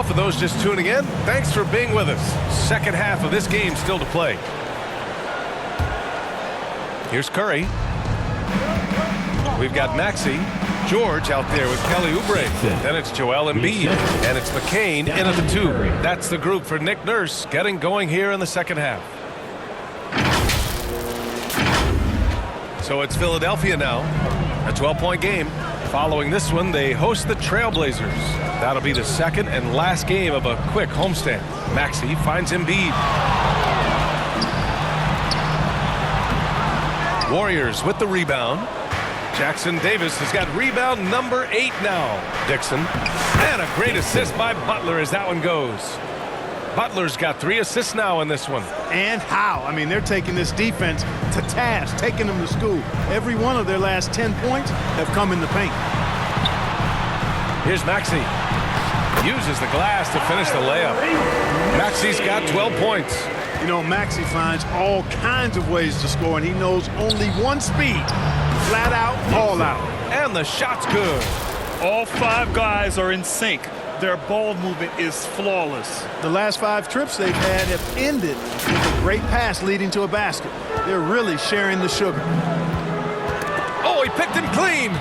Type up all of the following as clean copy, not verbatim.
for those just tuning in, thanks for being with us. Second half of this game still to play. Here's Curry. We've got Maxey. George out there with Kelly Oubre. Then it's Joel Embiid. And it's McCain in at the 2. That's the group for Nick Nurse getting going here in the second half. So it's Philadelphia now. A 12-point game. Following this one, they host the Trailblazers. That'll be the second and last game of a quick homestand. Maxey finds Embiid. Warriors with the rebound. Jackson Davis has got rebound number 8 now. Dixon. And a great assist by Butler as that one goes. Butler's got 3 assists now in this one. And how? I mean, they're taking this defense to task, taking them to school. Every one of their last 10 points have come in the paint. Here's Maxey. Uses the glass to finish the layup. Maxey's got 12 points. You know, Maxey finds all kinds of ways to score, and he knows only one speed. Flat out, all out. And the shot's good. All 5 guys are in sync. Their ball movement is flawless. The last 5 trips they've had have ended with a great pass leading to a basket. They're really sharing the sugar. Oh, he picked him clean.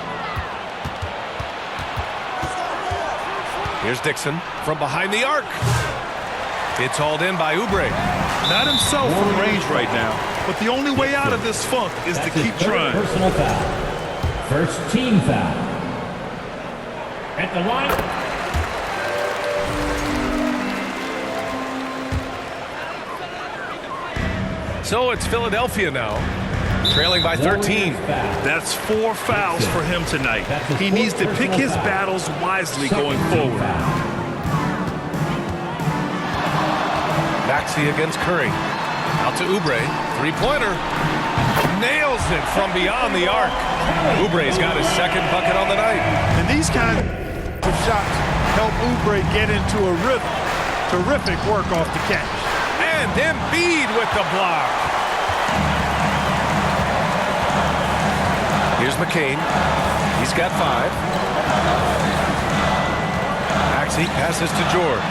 Here's Dixon from behind the arc. It's hauled in by Oubre. Not himself from range right now, but the only way out of this funk is to keep trying. Personal foul. First team foul. At the line. So it's Philadelphia now, trailing by 13. That's 4 fouls for him tonight. He needs to pick his battles wisely going forward. Maxey against Curry. Out to Oubre. 3-pointer. Nails it from beyond the arc. Oubre's got his second bucket on the night. And these kinds of shots help Oubre get into a rhythm. Terrific work off the catch. And Embiid with the block. Here's McCain. He's got 5. Maxey passes to George.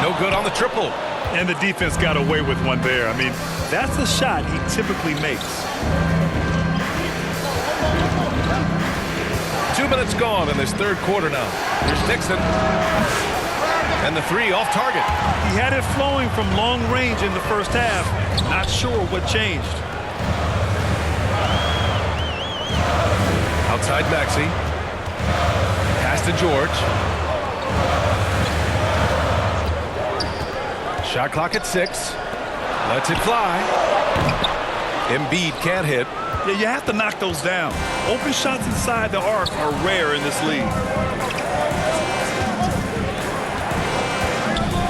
No good on the triple. And the defense got away with one there. I mean, that's a shot he typically makes. 2 minutes gone in this third quarter now. Here's Dixon. And the 3 off target. He had it flowing from long range in the first half. Not sure what changed. Outside Maxey. Pass to George. Shot clock at 6. Lets it fly. Embiid can't hit. Yeah, you have to knock those down. Open shots inside the arc are rare in this league.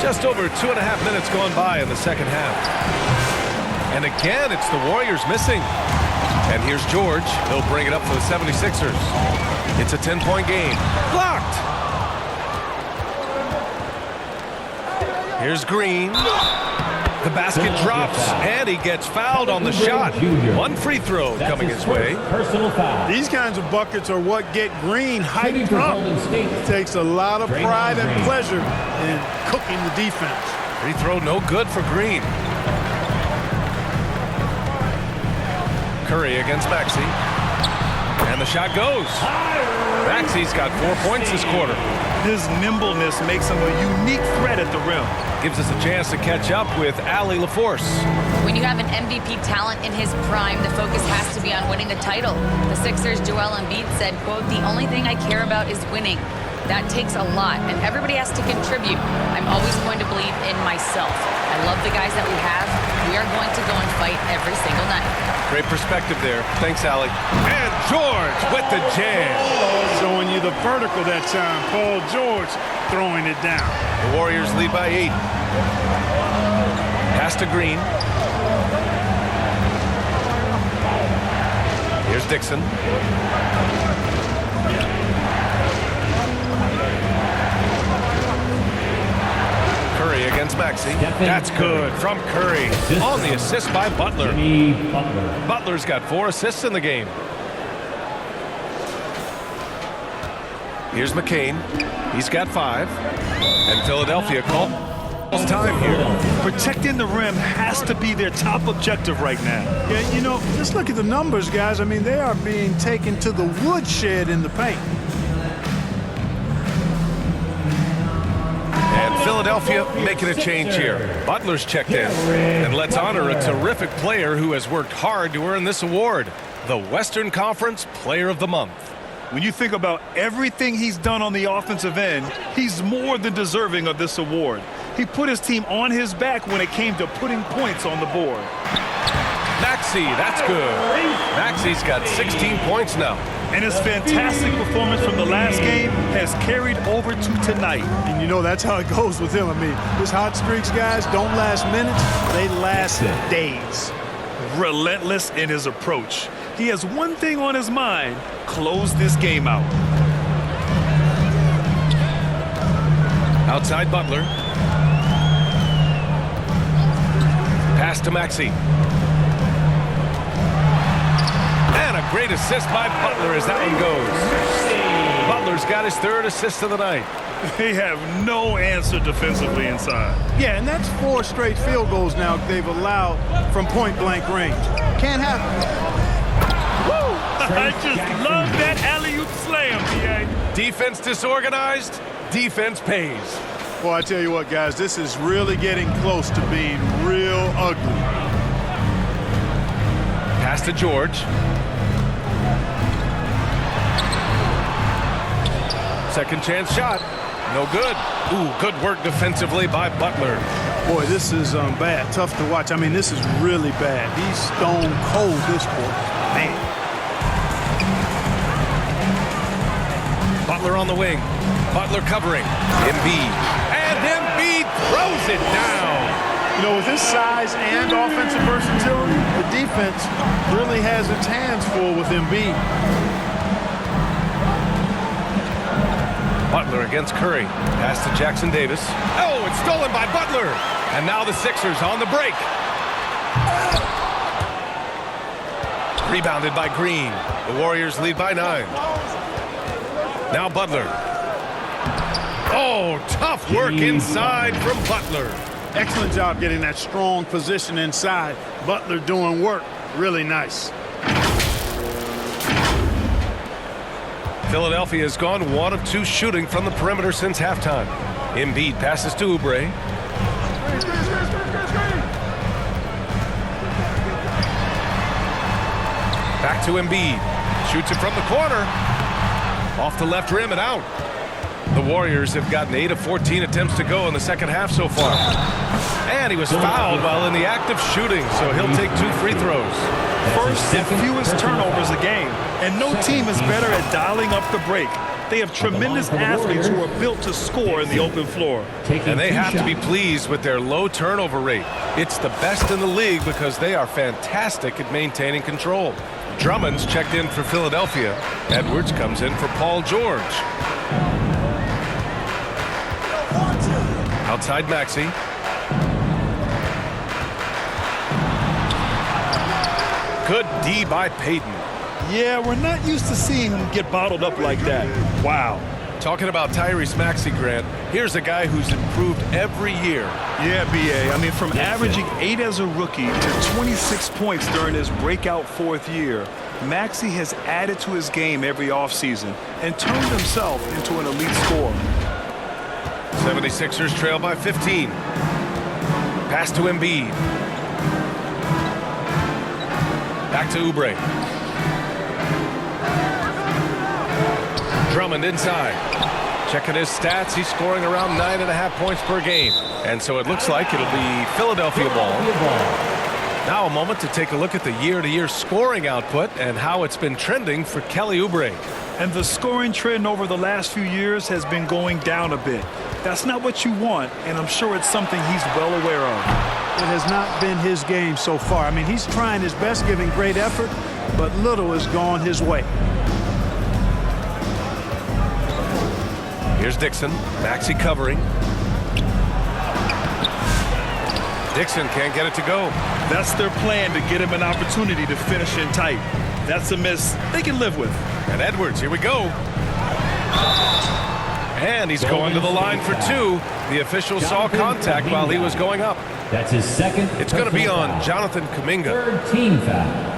Just over 2.5 minutes gone by in the second half. And again, it's the Warriors missing. And here's George. He'll bring it up for the 76ers. It's a 10-point game. Blocked! Here's Green. The basket drops, and he gets fouled on the shot. 1 free throw coming his way. Personal foul. These kinds of buckets are what get Green hyped up. It takes a lot of pride and pleasure in cooking the defense. Free throw no good for Green. Curry against Maxey. And the shot goes. Maxey's got 4 points this quarter. His nimbleness makes him a unique threat at the rim. Gives us a chance to catch up with Allie LaForce. When you have an MVP talent in his prime, the focus has to be on winning the title. The Sixers' Joel Embiid said, quote, "The only thing I care about is winning." That takes a lot, and everybody has to contribute. I'm always going to believe in myself. I love the guys that we have. We are going to go and fight every single night. Great perspective there. Thanks, Allie. And George with the jam. Showing you the vertical that time. Paul George throwing it down. The Warriors lead by 8. Pass to Green. Here's Dixon. Curry against Maxey. That's good from Curry. On the assist by Butler. Butler's got 4 assists in the game. Here's McCain. He's got 5. And Philadelphia calls time here. Protecting the rim has to be their top objective right now. Yeah, you know, just look at the numbers, guys. I mean, they are being taken to the woodshed in the paint. And Philadelphia making a change here. Butler's checked in. And let's honor a terrific player who has worked hard to earn this award, the Western Conference Player of the Month. When you think about everything he's done on the offensive end, he's more than deserving of this award. He put his team on his back when it came to putting points on the board. Maxey, that's good. Maxey's got 16 points now. And his fantastic performance from the last game has carried over to tonight. And you know, that's how it goes with him. I mean, his hot streaks, guys, don't last minutes. They last days. Relentless in his approach. He has one thing on his mind: close this game out. Outside Butler. Pass to Maxey. And a great assist by Butler as that one goes. Butler's got his third assist of the night. They have no answer defensively inside. Yeah, and that's 4 straight field goals now they've allowed from point-blank range. Can't happen. I just love that alley-oop slam, B.A. Defense disorganized, defense pays. Well, I tell you what, guys, this is really getting close to being real ugly. Pass to George. Second chance shot. No good. Ooh, good work defensively by Butler. Boy, this is bad. Tough to watch. I mean, this is really bad. He's stone cold this quarter. Man. Butler on the wing. Butler covering. Embiid. And Embiid throws it down. You know, with his size and offensive versatility, the defense really has its hands full with Embiid. Butler against Curry. Pass to Jackson Davis. Oh, it's stolen by Butler. And now the Sixers on the break. Rebounded by Green. The Warriors lead by 9. Now Butler. Oh, tough work inside from Butler. Excellent job getting that strong position inside. Butler doing work. Really nice. Philadelphia has gone 1 of 2 shooting from the perimeter since halftime. Embiid passes to Oubre. Back to Embiid. Shoots it from the corner. Off the left rim and out. The Warriors have gotten 8 of 14 attempts to go in the second half so far. And he was fouled while in the act of shooting, so he'll take 2 free throws. First and fewest turnovers a game, and no team is better at dialing up the break. They have tremendous athletes who are built to score in the open floor. And they have to be pleased with their low turnover rate. It's the best in the league because they are fantastic at maintaining control. Drummond's checked in for Philadelphia. Edwards comes in for Paul George. Outside Maxey. Good D by Payton. Yeah, we're not used to seeing him get bottled up like that. Wow. Talking about Tyrese Maxey, Grant, here's a guy who's improved every year. Yeah, B.A. I mean, from averaging 8 as a rookie to 26 points during his breakout 4th year, Maxey has added to his game every offseason and turned himself into an elite scorer. 76ers trail by 15. Pass to Embiid. Back to Oubre. Drummond inside. Checking his stats, he's scoring around 9.5 points per game. And so it looks like it'll be Philadelphia ball. Now a moment to take a look at the year-to-year scoring output and how it's been trending for Kelly Oubre. And the scoring trend over the last few years has been going down a bit. That's not what you want, and I'm sure it's something he's well aware of. It has not been his game so far. I mean, he's trying his best, giving great effort, but little has gone his way. Here's Dixon. Maxey covering. Dixon can't get it to go. That's their plan, to get him an opportunity to finish in tight. That's a miss they can live with. And Edwards, here we go. And he's going to the line for two. The official saw contact while he was going up. That's his second. It's going to be on Jonathan Kuminga. Third team foul.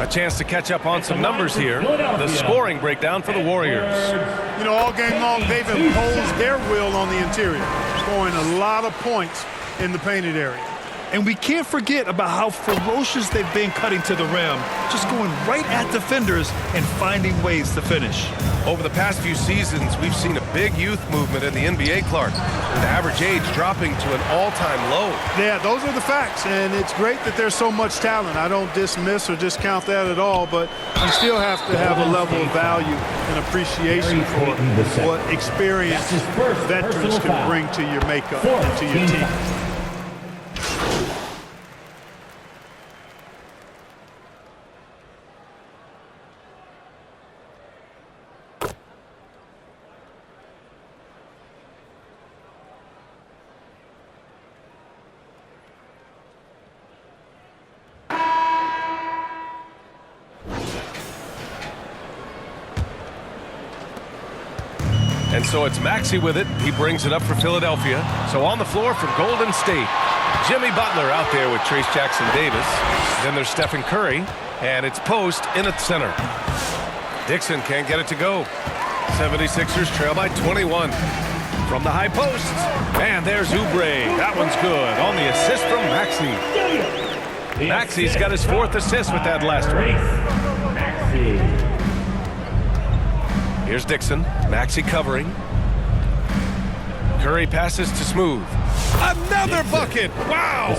A chance to catch up on some numbers here. The scoring breakdown for the Warriors. You know, all game long, they've imposed their will on the interior, scoring a lot of points in the painted area. And we can't forget about how ferocious they've been cutting to the rim, just going right at defenders and finding ways to finish. Over the past few seasons, we've seen a big youth movement in the NBA, Clark, with average age dropping to an all-time low. Yeah, those are the facts, and it's great that there's so much talent. I don't dismiss or discount that at all, but you still have to have a level of value and appreciation for what experienced veterans can bring to your makeup and to your team. And so it's Maxey with it. He brings it up for Philadelphia. So on the floor for Golden State, Jimmy Butler out there with Trace Jackson-Davis. Then there's Stephen Curry, and it's Post in at center. Dixon can't get it to go. 76ers trail by 21. From the high post, and there's Oubre. That one's good on the assist from Maxey. Maxey's got his fourth assist with that last one. Here's Dixon. Maxey covering. Curry passes to Smooth. Another bucket! Wow!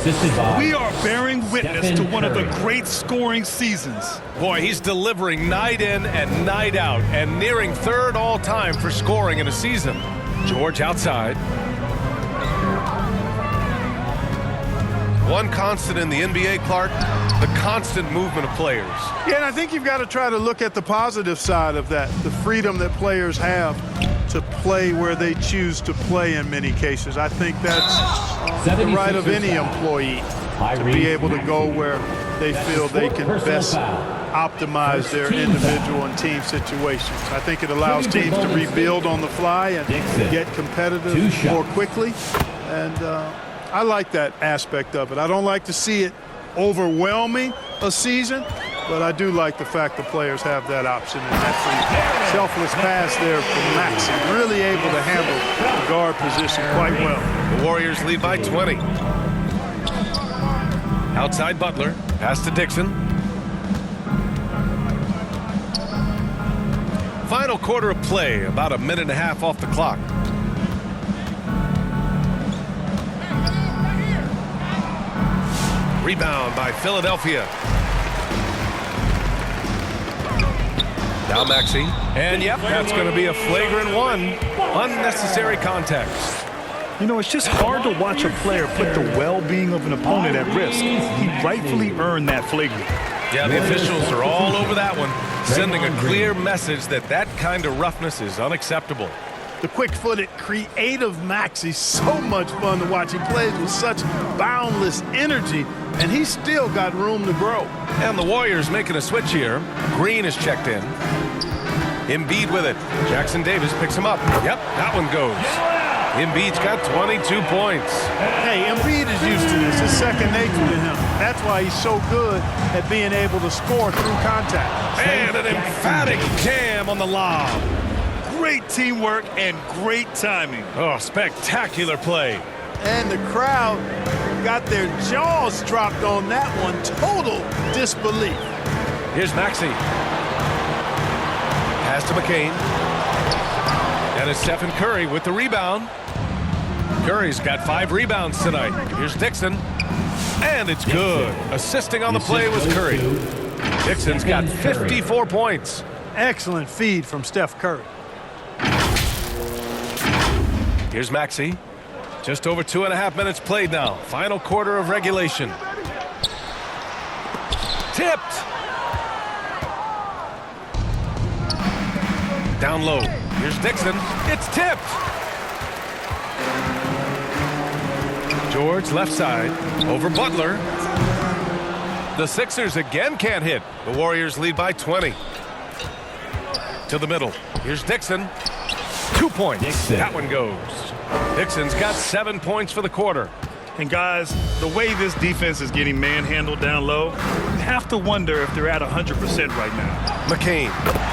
We are bearing witness to one of the great scoring seasons. Boy, he's delivering night in and night out and nearing third all-time for scoring in a season. George outside. One constant in the NBA, Clark, the constant movement of players. Yeah, and I think you've got to try to look at the positive side of that, the freedom that players have to play where they choose to play in many cases. I think that's the right of any employee to be able to go where they feel they can best optimize their individual and team situations. I think it allows teams to rebuild on the fly and get competitive more quickly. And I like that aspect of it. I don't like to see it overwhelming a season, but I do like the fact the players have that option. And that's a selfless pass there from Maxey, really able to handle the guard position quite well. The Warriors lead by 20. Outside Butler, pass to Dixon. Final quarter of play, about a minute and a half off the clock. Rebound by Philadelphia. Now Maxey. And yep, that's going to be a flagrant one. Unnecessary contact. You know, it's just hard to watch a player put the well-being of an opponent at risk. He rightfully earned that flagrant. Yeah, the officials are all over that one, sending a clear message that that kind of roughness is unacceptable. The quick-footed, creative Maxey, so much fun to watch. He plays with such boundless energy, and he's still got room to grow. And the Warriors making a switch here. Green is checked in. Embiid with it. Jackson-Davis picks him up. Yep, that one goes. Embiid's got 22 points. Hey, Embiid is used to this. It's second nature to him. That's why he's so good at being able to score through contact. And an emphatic jam on the lob. Great teamwork and great timing. Oh, spectacular play. And the crowd got their jaws dropped on that one. Total disbelief. Here's Maxey. Pass to McCain. And it's Stephen Curry with the rebound. Curry's got 5 rebounds tonight. Here's Dixon. And it's good. Assisting on the play was Curry. Dixon's got 54 points. Excellent feed from Steph Curry. Here's Maxey. Just over 2.5 minutes played now. Final quarter of regulation. Tipped. Down low. Here's Dixon. It's tipped. George left side. Over Butler. The Sixers again can't hit. The Warriors lead by 20. To the middle. Here's Dixon. 2 points. Dixon. That one goes. Dixon's got 7 points for the quarter. And guys, the way this defense is getting manhandled down low, you have to wonder if they're at 100% right now. McCain.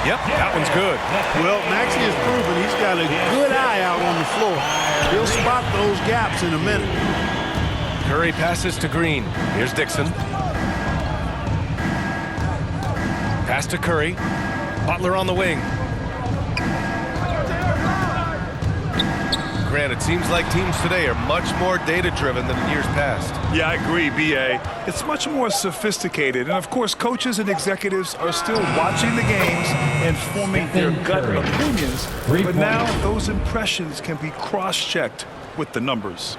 Yep, that one's good. Well, Maxey has proven he's got a good eye out on the floor. He'll spot those gaps in a minute. Curry passes to Green. Here's Dixon. Pass to Curry. Butler on the wing. Grant, it seems like teams today are much more data-driven than in years past. Yeah, I agree, B.A. It's much more sophisticated. And, of course, coaches and executives are still watching the games and forming their gut opinions. But now those impressions can be cross-checked with the numbers.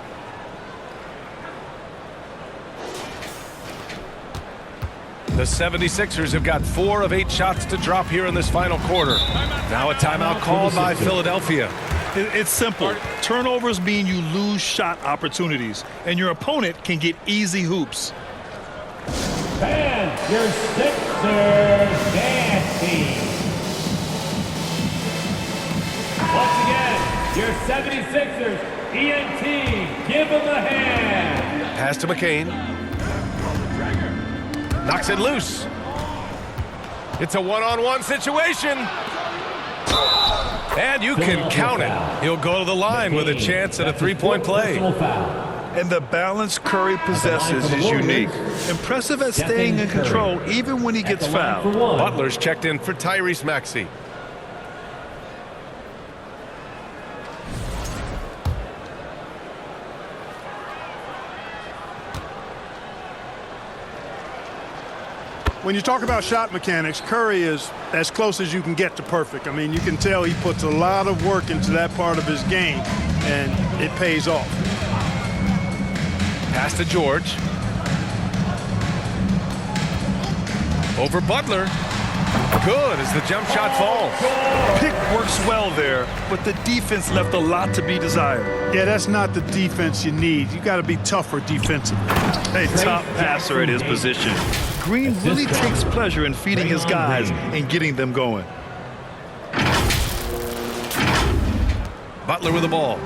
The 76ers have got 4 of 8 shots to drop here in this final quarter. Now a timeout called by Philadelphia. It's simple. Turnovers mean you lose shot opportunities, and your opponent can get easy hoops. And your Sixers nasty. Once again, your 76ers ENT, give them a hand. Pass to McCain. Knocks it loose. It's a one-on-one situation. And you can count it. He'll go to the line with a chance at a three-point play. And the balance Curry possesses is unique. Impressive at staying in control even when he gets fouled. Butler's checked in for Tyrese Maxey. When you talk about shot mechanics, Curry is as close as you can get to perfect. I mean, you can tell he puts a lot of work into that part of his game, and it pays off. Pass to George. Over Butler. Good as the jump shot falls. Pick works well there, but the defense left a lot to be desired. Yeah, that's not the defense you need. You got to be tougher defensively. A top passer at his position. Green really takes pleasure in feeding his guys and getting them going. Butler with the ball.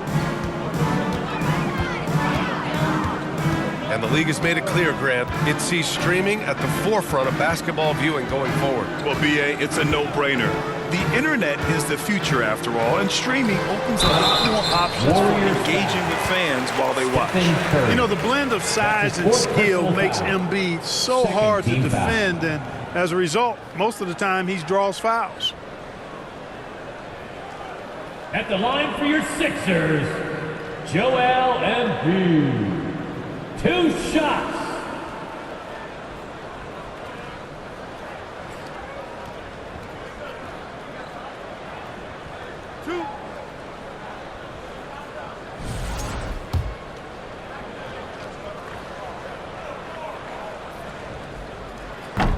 And the league has made it clear, Grant, it sees streaming at the forefront of basketball viewing going forward. Well, B.A., it's a no-brainer. The internet is the future, after all, and streaming opens a lot more options for engaging with fans while they watch. You know, the blend of size and skill makes Embiid so hard to defend, and as a result, most of the time he draws fouls. At the line for your Sixers, Joel Embiid. 2 shots.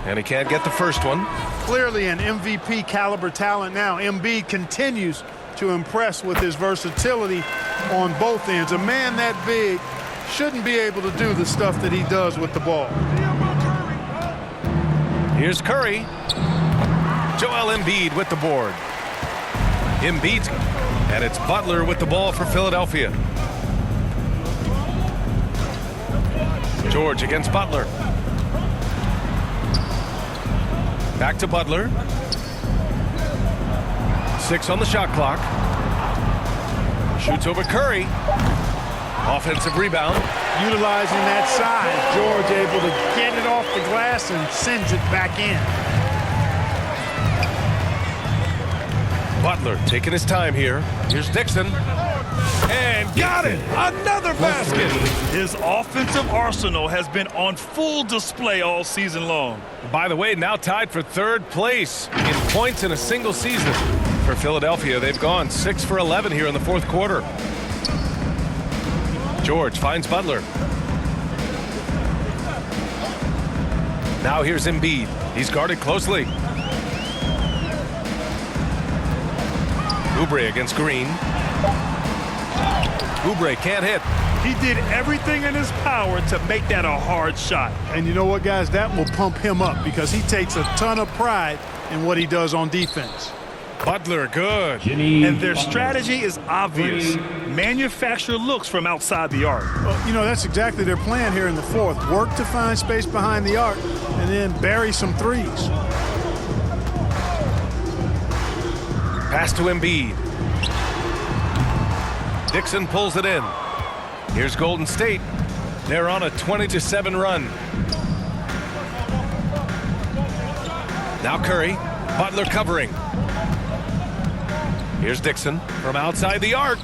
And he can't get the first one. Clearly an MVP caliber talent now. Embiid continues to impress with his versatility on both ends. A man that big shouldn't be able to do the stuff that he does with the ball. Here's Curry. Joel Embiid with the board. Embiid, and it's Butler with the ball for Philadelphia. George against Butler. Back to Butler. 6 on the shot clock. Shoots over Curry. Offensive rebound. Utilizing that size, George able to get it off the glass and sends it back in. Butler taking his time here. Here's Dixon. And got it! Another basket! His offensive arsenal has been on full display all season long. By the way, now tied for 3rd place in points in a single season. For Philadelphia, they've gone 6 for 11 here in the 4th quarter. George finds Butler. Now here's Embiid. He's guarded closely. Oubre against Green. Oubre can't hit. He did everything in his power to make that a hard shot. And you know what, guys? That will pump him up because he takes a ton of pride in what he does on defense. Butler, good. And their strategy is obvious. Manufacture looks from outside the arc. Well, you know, that's exactly their plan here in the fourth. Work to find space behind the arc and then bury some threes. Pass to Embiid. Dixon pulls it in. Here's Golden State. They're on a 20-7 run. Now Curry. Butler covering. Here's Dixon from outside the arc.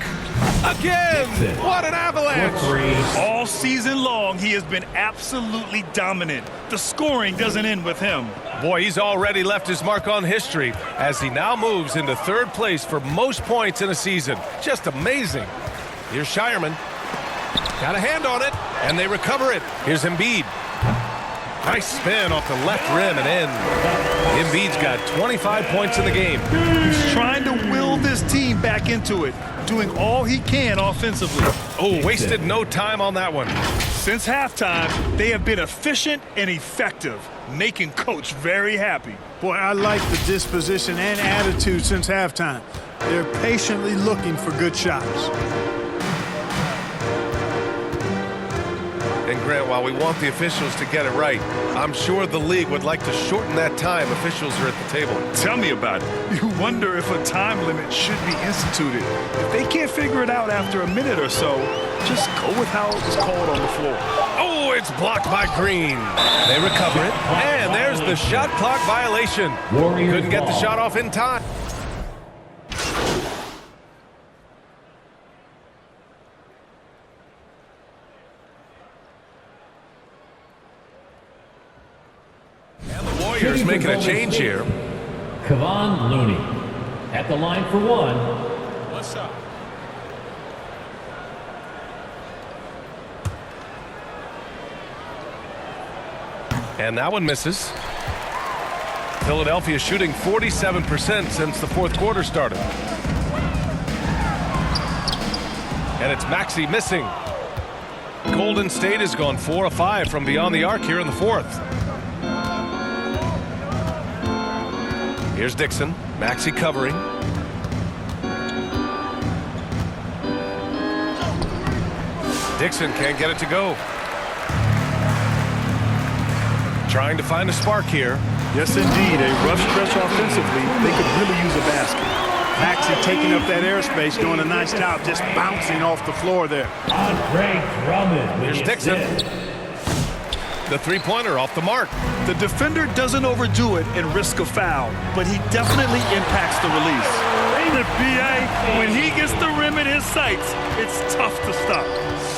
Again! What an avalanche! All season long, he has been absolutely dominant. The scoring doesn't end with him. Boy, he's already left his mark on history as he now moves into third place for most points in a season. Just amazing. Here's Shireman. Got a hand on it, and they recover it. Here's Embiid. Nice spin off the left rim and in. Embiid's got 25 points in the game. He's trying to will this team back into it, doing all he can offensively. Oh, wasted no time on that one. Since halftime, they have been efficient and effective, making Coach very happy. Boy, I like the disposition and attitude since halftime. They're patiently looking for good shots. And Grant, while we want the officials to get it right, I'm sure the league would like to shorten that time officials are at the table. Tell me about it. You wonder if a time limit should be instituted. If they can't figure it out after a minute or so, just go with how it was called on the floor. Oh, it's blocked by Green. They recover it, and there's the shot clock violation. Couldn't get the shot off in time. Warriors making a change here. Kevon Looney at the line for one. What's up? And that one misses. Philadelphia shooting 47% since the fourth quarter started. And it's Maxey missing. Golden State has gone 4 of 5 from beyond the arc here in the fourth. Here's Dixon. Maxey covering. Dixon can't get it to go. Trying to find a spark here. Yes, indeed. A rough stretch offensively. They could really use a basket. Maxey taking up that airspace, doing a nice job just bouncing off the floor there. Here's Dixon. The three-pointer off the mark. The defender doesn't overdo it and risk a foul, but he definitely impacts the release. The BA, when he gets the rim in his sights, it's tough to stop.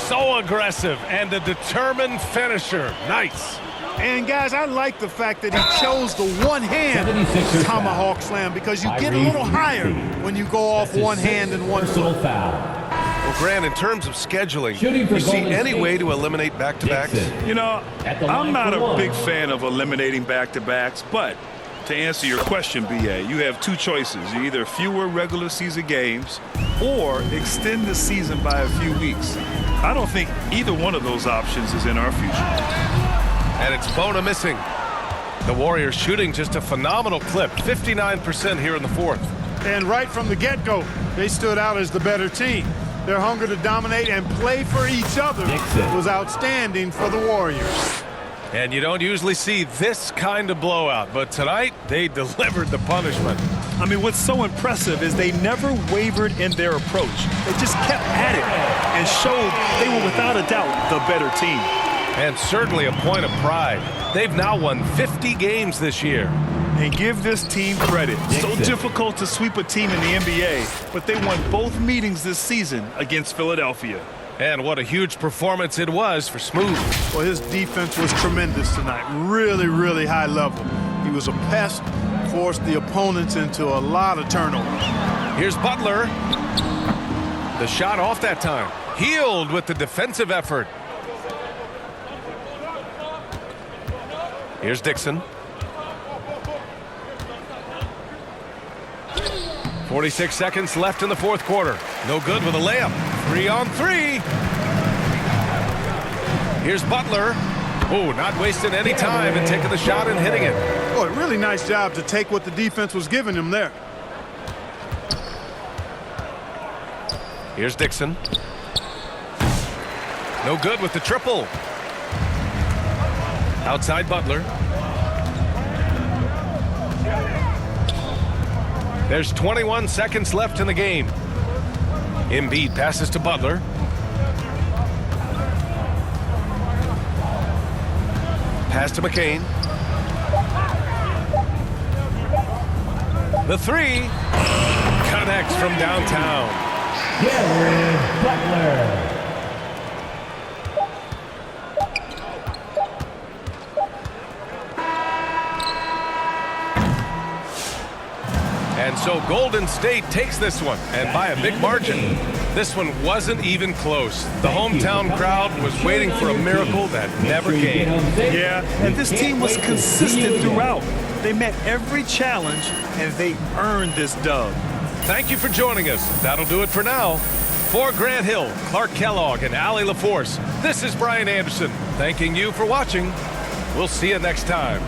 So aggressive and a determined finisher. Nice. And guys, I like the fact that he chose the one-hand tomahawk slam because you get a little higher when you go off one hand and one foot. Well, Grant, in terms of scheduling, do you see any way to eliminate back-to-backs? You know, I'm not a big fan of eliminating back-to-backs, but to answer your question, BA, you have two choices. Either fewer regular season games or extend the season by a few weeks. I don't think either one of those options is in our future. And it's Bona missing. The Warriors shooting just a phenomenal clip, 59% here in the fourth. And right from the get-go, they stood out as the better team. Their hunger to dominate and play for each other was outstanding for the Warriors. And you don't usually see this kind of blowout, but tonight they delivered the punishment. I mean, what's so impressive is they never wavered in their approach. They just kept at it and showed they were without a doubt the better team. And certainly a point of pride. They've now won 50 games this year. And give this team credit. So difficult to sweep a team in the NBA, but they won both meetings this season against Philadelphia. And what a huge performance it was for Smooth. Well, his defense was tremendous tonight. Really, really high level. He was a pest, forced the opponents into a lot of turnovers. Here's Butler. The shot off that time. Healed with the defensive effort. Here's Dixon. 46 seconds left in the fourth quarter. No good with a layup. 3-on-3. Here's Butler. Oh, not wasting any time and taking the shot and hitting it. Boy, really nice job to take what the defense was giving him there. Here's Dixon. No good with the triple. Outside Butler. There's 21 seconds left in the game. Embiid passes to Butler. Pass to McCain. The three connects from downtown. Jared Butler. And so Golden State takes this one, and by a big margin. This one wasn't even close. The hometown crowd was waiting for a miracle that never came. Yeah, and this team was consistent throughout. They met every challenge, and they earned this dub. Thank you for joining us. That'll do it for now. For Grant Hill, Clark Kellogg, and Allie LaForce, this is Brian Anderson, thanking you for watching. We'll see you next time.